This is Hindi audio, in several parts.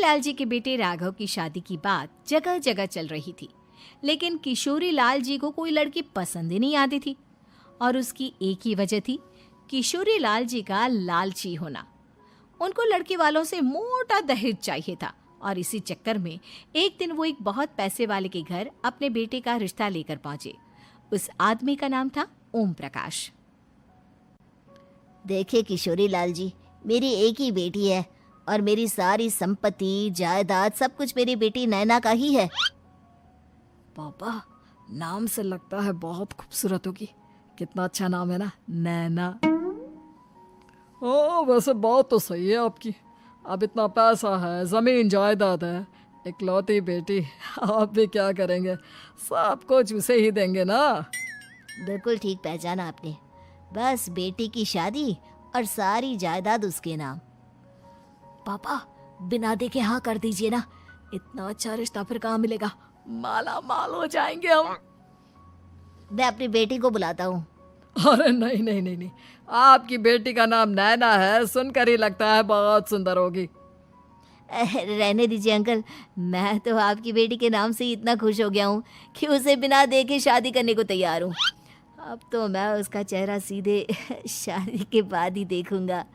लाल जी के बेटे राघव की शादी की बात जगह जगह चल रही थी, लेकिन किशोरी लाल जी को कोई लड़की पसंद ही नहीं आती थी। और उसकी एक ही वजह थी, किशोरी लाल जी का लालची होना। उनको लड़की वालों से मोटा दहेज चाहिए था और इसी चक्कर में एक दिन वो एक बहुत पैसे वाले के घर अपने बेटे का रिश्ता लेकर पहुंचे। उस आदमी का नाम था ओम प्रकाश। देखिए किशोरी लाल जी, मेरी एक ही बेटी है और मेरी सारी संपत्ति जायदाद सब कुछ मेरी बेटी नैना का ही है। पापा, नाम से लगता है बहुत खूबसूरत होगी। कितना अच्छा नाम है ना, नैना। ओ, वैसे बात तो सही है आपकी। अब इतना पैसा है, जमीन जायदाद है, इकलौती बेटी, आप भी क्या करेंगे? सब कुछ उसे ही देंगे ना। बिल्कुल ठीक पहचाना आपने। बस बेटी की शादी और सारी जायदाद उसके नाम। पापा, बिना देखे हाँ कर दीजिए ना। इतना अच्छा रिश्ता फिर कहाँ मिलेगा? माला माल हो जाएंगे हम। मैं अपनी बेटी को बुलाता हूँ। अरे नहीं नहीं नहीं नहीं, आपकी बेटी का नाम नैना है, सुनकर ही लगता है बहुत सुंदर होगी। रहने दीजिए अंकल, मैं तो आपकी बेटी के नाम से ही इतना खुश हो गया हूँ कि उसे बिना देखे शादी करने को तैयार हूँ। अब तो मैं उसका चेहरा सीधे शादी के बाद ही देखूंगा।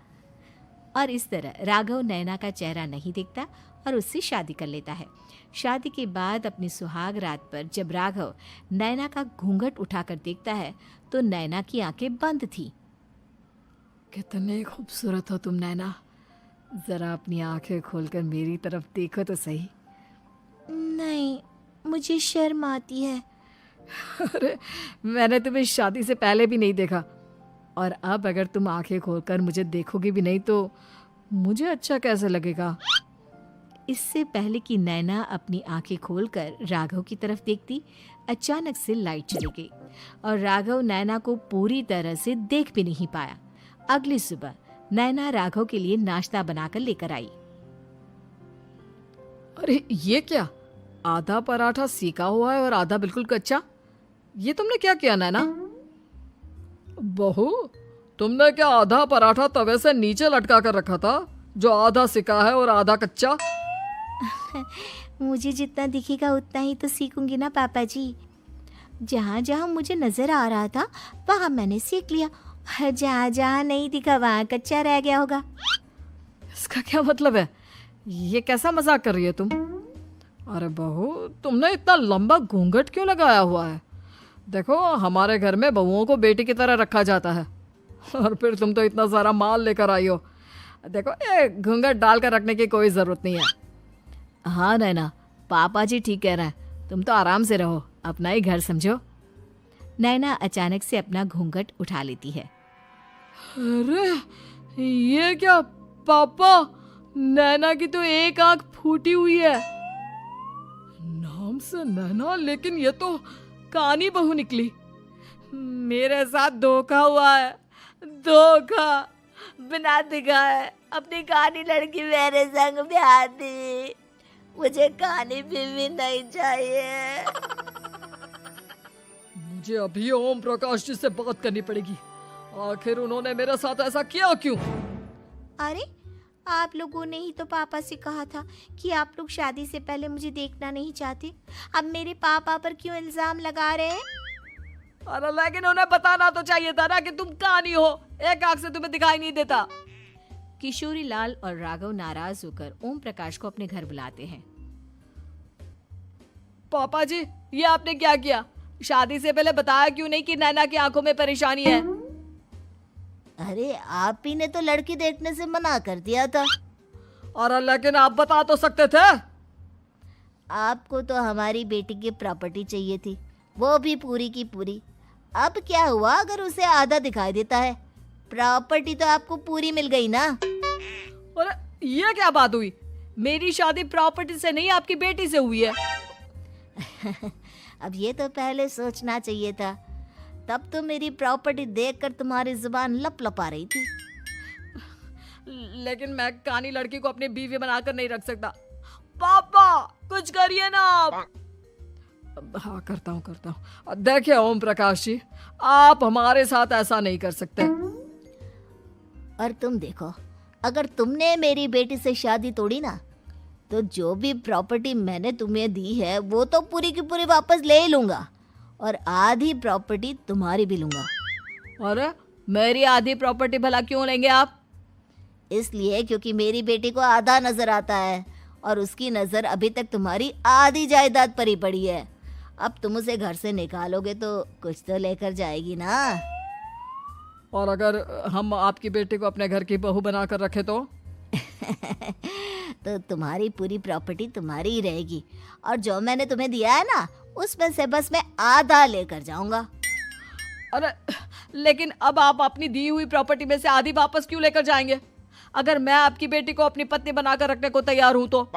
और इस तरह राघव नैना का चेहरा नहीं देखता और उससे शादी कर लेता है। शादी के बाद अपनी सुहाग रात पर जब राघव नैना का घूंघट उठाकर देखता है तो नैना की आंखें बंद थी। कितने खूबसूरत हो तुम नैना, जरा अपनी आंखें खोलकर मेरी तरफ देखो तो सही। नहीं, मुझे शर्म आती है। अरे, मैंने तुम्हें शादी से पहले भी नहीं देखा, और अब अगर तुम आंखें खोलकर मुझे देखोगी भी नहीं तो मुझे अच्छा कैसे लगेगा? इससे पहले कि नैना अपनी आंखें खोलकर राघव की तरफ देखती, अचानक से लाइट चली गई और राघव नैना को पूरी तरह से देख भी नहीं पाया। अगली सुबह नैना राघव के लिए नाश्ता बनाकर लेकर आई। अरे ये क्या, आधा पराठा सेका हुआ है और आधा बिल्कुल कच्चा। ये तुमने क्या किया नैना? बहू, तुमने क्या आधा पराठा तवे से नीचे लटका कर रखा था, जो आधा सिका है और आधा कच्चा? मुझे जितना दिखेगा उतना ही तो सीखूंगी ना पापा जी। जहाँ जहाँ मुझे नजर आ रहा था वहाँ मैंने सीख लिया, जहाँ जहाँ नहीं दिखा वहाँ कच्चा रह गया होगा। इसका क्या मतलब है? ये कैसा मजाक कर रही है तुम? अरे बहू, तुमने इतना लंबा घूंघट क्यों लगाया हुआ है? देखो, हमारे घर में बहुओं को बेटी की तरह रखा जाता है, और फिर तुम तो इतना सारा माल लेकर आई हो। देखो, ये घूंघट डालकर रखने की कोई ज़रूरत नहीं है। हाँ नैना, पापा जी ठीक कह रहे हैं, तुम तो आराम से रहो, अपना ही घर समझो। नैना अचानक से अपना घूंघट उठा लेती है। अरे ये क्या पापा, नैना की तो एक आंख फूटी हुई है। नाम से नैना, लेकिन ये तो कानी बहू निकली। मेरे साथ धोखा हुआ है, धोखा। बिना दिखाए अपनी कानी लड़की मेरे संग ब्याह दी। मुझे कानी भी नहीं चाहिए। मुझे अभी ओम प्रकाश जी से बात करनी पड़ेगी। आखिर उन्होंने मेरे साथ ऐसा किया क्यों? अरे, आप लोगों ने ही तो पापा से कहा था कि आप लोग शादी से पहले मुझे देखना नहीं चाहते। अब मेरे पापा पर क्यों इल्जाम लगा रहे हैं? अरे लेकिन उन्हें बताना तो चाहिए था ना कि तुम कानी हो, एक आंख से तुम्हें दिखाई नहीं देता। किशोरी लाल और राघव नाराज होकर ओम प्रकाश को अपने घर बुलाते हैं। पापा जी, ये आपने क्या किया? शादी से पहले बताया क्यों नहीं कि नैना की आंखों में परेशानी है? अरे, आप ही ने तो लड़की देखने से मना कर दिया था। और लेकिन आप बता तो सकते थे। आपको तो हमारी बेटी की प्रॉपर्टी चाहिए थी, वो भी पूरी की पूरी। अब क्या हुआ अगर उसे आधा दिखाई देता है? प्रॉपर्टी तो आपको पूरी मिल गई ना। अरे ये क्या बात हुई? मेरी शादी प्रॉपर्टी से नहीं, आपकी बेटी से हुई है। अब ये तो पहले सोचना चाहिए था, तब तो मेरी प्रॉपर्टी देखकर तुम्हारी जुबान लप लपा रही थी। लेकिन मैं कानी लड़की को अपनी बीवी बनाकर नहीं रख सकता। पापा, कुछ करिए ना आप। हाँ, करता हूँ। देखिए ओम प्रकाश जी, आप हमारे साथ ऐसा नहीं कर सकते। और तुम देखो, अगर तुमने मेरी बेटी से शादी तोड़ी ना तो जो भी प्रॉपर्टी मैंने तुम्हें दी है वो तो पूरी की पूरी वापस ले ही लूँगा और आधी प्रॉपर्टी तुम्हारी भी लूँगा। अरे मेरी आधी प्रॉपर्टी भला क्यों लेंगे आप? इसलिए क्योंकि मेरी बेटी को आधा नजर आता है और उसकी नज़र अभी तक तुम्हारी आधी जायदाद पर ही पड़ी है। अब तुम उसे घर से निकालोगे तो कुछ तो लेकर जाएगी ना। और अगर हम आपकी बेटी को अपने घर की बहू बनाकर रखे तो? तो तुम्हारी पूरी प्रॉपर्टी तुम्हारी ही रहेगी और जो मैंने तुम्हें दिया है ना उसमें से बस मैं आधा लेकर जाऊंगा। अरे लेकिन अब आप अपनी दी हुई प्रॉपर्टी में से आधी वापस क्यों लेकर जाएंगे? अगर मैं आपकी बेटी को अपनी पत्नी बनाकर रखने को तैयार हूं तो?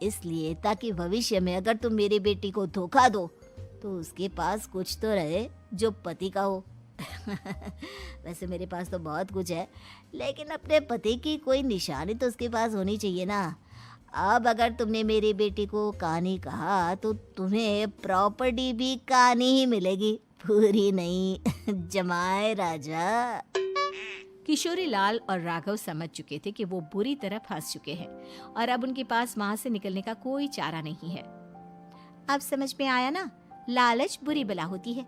इसलिए ताकि भविष्य में अगर तुम मेरी बेटी को धोखा दो तो उसके पास कुछ तो रहे जो पति का हो। वैसे मेरे पास तो बहुत कुछ है लेकिन अपने पति की कोई निशानी तो उसके पास होनी चाहिए ना। अब अगर तुमने मेरी बेटी को कहानी कहा तो तुम्हें प्रॉपर्टी भी कहानी ही मिलेगी, पूरी नहीं। जमाए राजा। किशोरी लाल और राघव समझ चुके थे कि वो बुरी तरह फंस चुके हैं और अब उनके पास वहां से निकलने का कोई चारा नहीं है। अब समझ में आया ना, लालच बुरी बला होती है।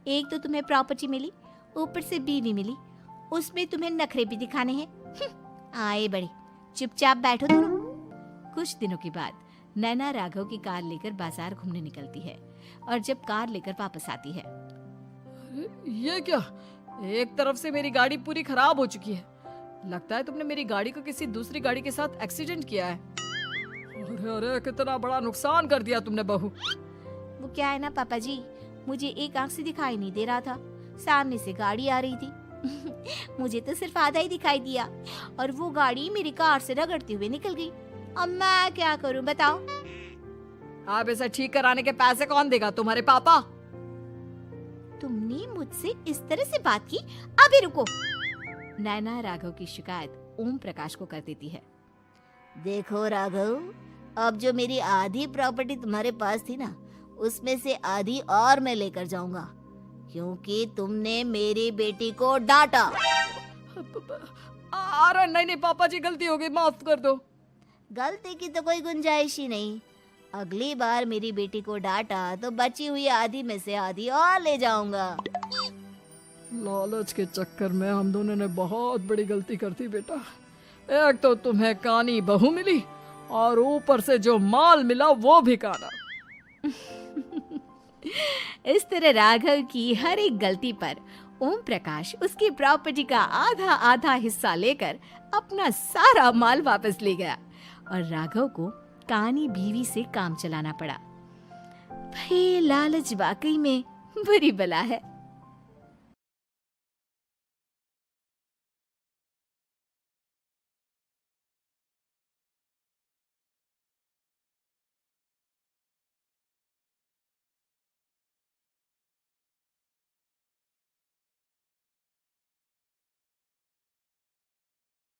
एक तो तुम्हें प्रॉपर्टी मिली, ऊपर से बीवी मिली, उसमें तुम्हें नखरे भी दिखाने हैं। आए बड़े, चुपचाप बैठो दोनों। कुछ दिनों के बाद नैना राघव की कार लेकर बाजार घूमने निकलती है और जब कार लेकर वापस आती है, ये क्या? एक तरफ से मेरी गाड़ी पूरी खराब हो चुकी है। लगता है तुमने मेरी गाड़ी को किसी दूसरी गाड़ी के साथ एक्सीडेंट किया है। अरे अरे कितना बड़ा नुकसान कर दिया तुमने बहू। वो क्या है ना पापा जी, मुझे एक आंख से दिखाई नहीं दे रहा था, सामने से गाड़ी आ रही थी। मुझे तो सिर्फ आधा ही दिखाई दिया और वो गाड़ी मेरी कार से रगड़ते हुए निकल गई। अब मैं क्या करूं बताओ? आप इसे ठीक कराने के पैसे कौन देगा? तुम्हारे पापा। तुमने मुझसे इस तरह से बात की? अभी रुको। नैना राघव की शिकायत ओम प्रकाश को कर देती है। देखो राघव, अब जो मेरी आधी प्रॉपर्टी तुम्हारे पास थी ना उसमें से आधी और मैं लेकर जाऊंगा क्योंकि तुमने मेरी बेटी को डांटा। अरे नहीं नहीं पापा जी, गलती हो गई, माफ कर दो। गलती की तो कोई गुंजाइश ही नहीं। अगली बार मेरी बेटी को डांटा तो बची हुई आधी में से आधी और ले जाऊंगा। लालच के चक्कर में हम दोनों ने बहुत बड़ी गलती कर दी बेटा। एक तो तुम्हें कानी बहू मिली और ऊपर से जो माल मिला वो भी काना। इस तरह राघव की हर एक गलती पर ओम प्रकाश उसकी प्रॉपर्टी का आधा आधा हिस्सा लेकर अपना सारा माल वापस ले गया और राघव को कानी बीवी से काम चलाना पड़ा। भाई लालच वाकई में बुरी बला है।